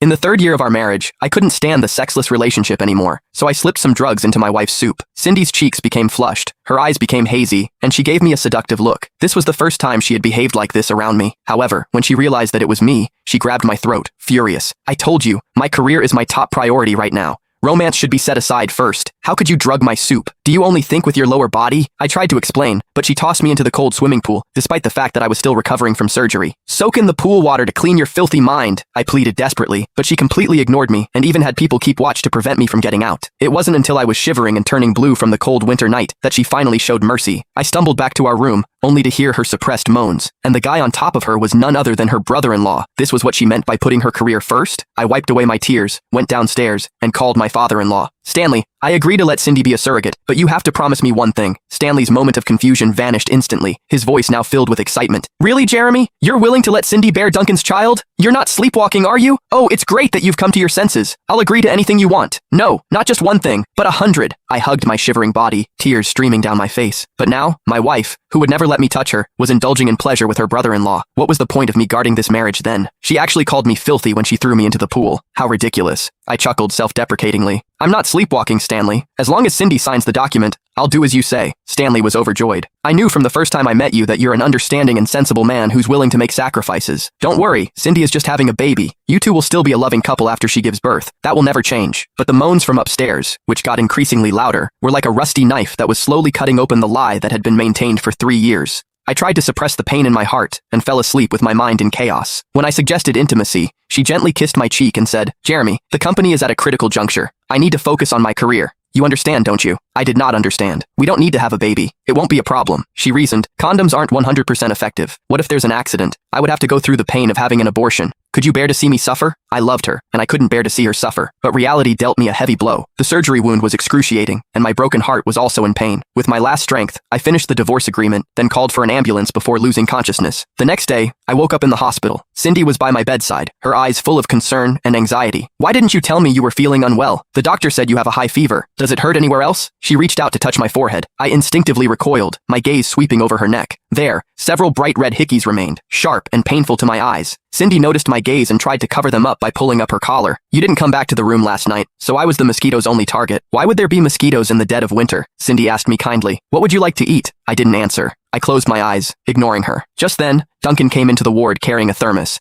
In the third year of our marriage, I couldn't stand the sexless relationship anymore, so I slipped some drugs into my wife's soup. Cindy's cheeks became flushed, her eyes became hazy, and she gave me a seductive look. This was the first time she had behaved like this around me. However, when she realized that it was me, she grabbed my throat, furious. I told you, my career is my top priority right now. Romance should be set aside first. How could you drug my soup? Do you only think with your lower body? I tried to explain, but she tossed me into the cold swimming pool, despite the fact that I was still recovering from surgery. Soak in the pool water to clean your filthy mind, I pleaded desperately, but she completely ignored me and even had people keep watch to prevent me from getting out. It wasn't until I was shivering and turning blue from the cold winter night that she finally showed mercy. I stumbled back to our room, only to hear her suppressed moans, and the guy on top of her was none other than her brother-in-law. This was what she meant by putting her career first? I wiped away my tears, went downstairs, and called my father-in-law. Stanley, I agree to let Cindy be a surrogate, but you have to promise me one thing. Stanley's moment of confusion vanished instantly, his voice now filled with excitement. Really, Jeremy? You're willing to let Cindy bear Duncan's child? You're not sleepwalking, are you? Oh, it's great that you've come to your senses. I'll agree to anything you want. No, not just one thing, but 100. I hugged my shivering body, tears streaming down my face. But now, my wife, who would never let me touch her, was indulging in pleasure with her brother-in-law. What was the point of me guarding this marriage then? She actually called me filthy when she threw me into the pool. How ridiculous. I chuckled self-deprecatingly. I'm not sleepwalking, Stanley. As long as Cindy signs the document, I'll do as you say. Stanley was overjoyed. I knew from the first time I met you that you're an understanding and sensible man who's willing to make sacrifices. Don't worry, Cindy is just having a baby. You two will still be a loving couple after she gives birth. That will never change. But the moans from upstairs, which got increasingly louder, were like a rusty knife that was slowly cutting open the lie that had been maintained for 3 years. I tried to suppress the pain in my heart and fell asleep with my mind in chaos. When I suggested intimacy, she gently kissed my cheek and said, Jeremy, the company is at a critical juncture. I need to focus on my career. You understand, don't you? I did not understand. We don't need to have a baby. It won't be a problem. She reasoned. Condoms aren't 100% effective. What if there's an accident? I would have to go through the pain of having an abortion. Could you bear to see me suffer? I loved her, and I couldn't bear to see her suffer. But reality dealt me a heavy blow. The surgery wound was excruciating, and my broken heart was also in pain. With my last strength, I finished the divorce agreement, then called for an ambulance before losing consciousness. The next day, I woke up in the hospital. Cindy was by my bedside, her eyes full of concern and anxiety. Why didn't you tell me you were feeling unwell? The doctor said you have a high fever. Does it hurt anywhere else? She reached out to touch my forehead. I instinctively recoiled, my gaze sweeping over her neck. There, several bright red hickeys remained, sharp and painful to my eyes. Cindy noticed my gaze and tried to cover them up by pulling up her collar. You didn't come back to the room last night, so I was the mosquitoes' only target. Why would there be mosquitoes in the dead of winter? Cindy asked me kindly. What would you like to eat? I didn't answer. I closed my eyes, ignoring her. Just then, Duncan came into the ward carrying a thermos.